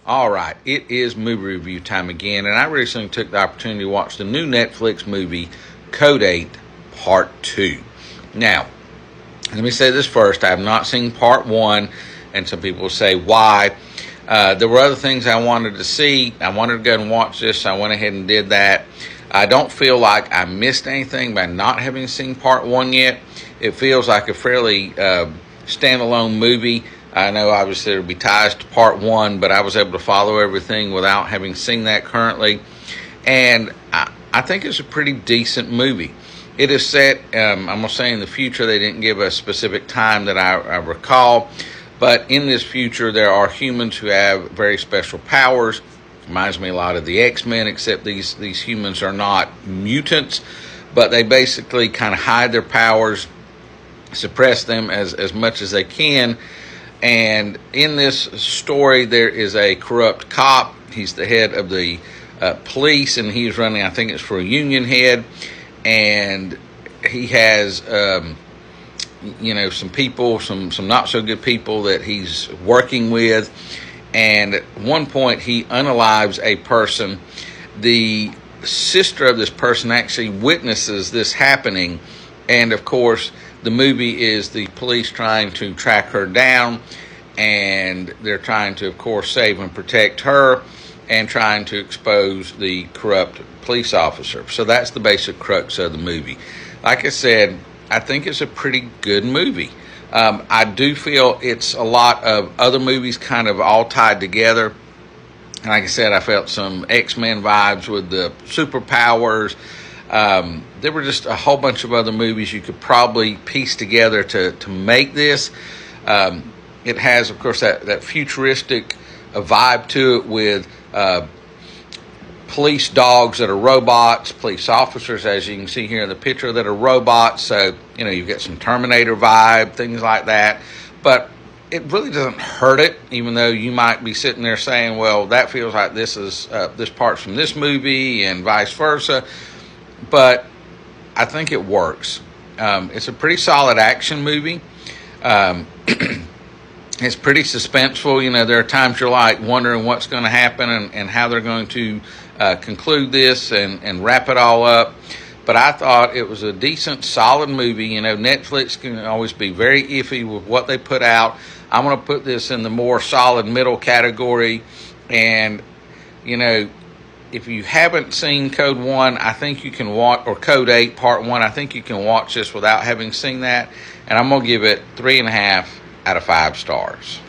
All right, it is movie review time again, and I recently took the opportunity to watch the new Netflix movie, Code 8, Part 2. Now, let me say this first. I have not seen Part 1, and some people say, why? There were other things I wanted to see. I wanted to go and watch this, so I went ahead and did that. I don't feel like I missed anything by not having seen Part 1 yet. It feels like a fairly standalone movie. I know obviously there will be ties to Part 1, but I was able to follow everything without having seen that currently. And I think it's a pretty decent movie. It is set, I'm going to say in the future. They didn't give a specific time that I recall. But in this future, there are humans who have very special powers. Reminds me a lot of the X-Men, except these humans are not mutants. But they basically kind of hide their powers, suppress them as much as they can. And in this story, there is a corrupt cop. He's the head of the police, and he's running, I think it's for a union head. And he has, some people, some not so good people that he's working with. And at one point, he unalives a person. The sister of this person actually witnesses this happening. And, of course, the movie is the police trying to track her down, and they're trying to, of course, save and protect her and trying to expose the corrupt police officer. So that's the basic crux of the movie. Like I said, I think it's a pretty good movie. I do feel it's a lot of other movies kind of all tied together. Like I said, I felt some X-Men vibes with the superpowers. There were just a whole bunch of other movies you could probably piece together to make this. It has, of course, that futuristic vibe to it with police dogs that are robots, police officers, as you can see here in the picture, that are robots. So, you get some Terminator vibe, things like that. But it really doesn't hurt it, even though you might be sitting there saying, well, that feels like this part's from this movie and vice versa. But I think it works. It's a pretty solid action movie. It's pretty suspenseful. There are times you're like wondering what's going to happen and how they're going to conclude this and wrap it all up. But I thought it was a decent, solid movie. Netflix can always be very iffy with what they put out. I'm going to put this in the more solid middle category. And, if you haven't seen Code 1, I think you can watch, or Code 8 Part 1, I think you can watch this without having seen that. And I'm going to give it 3.5 out of 5 stars.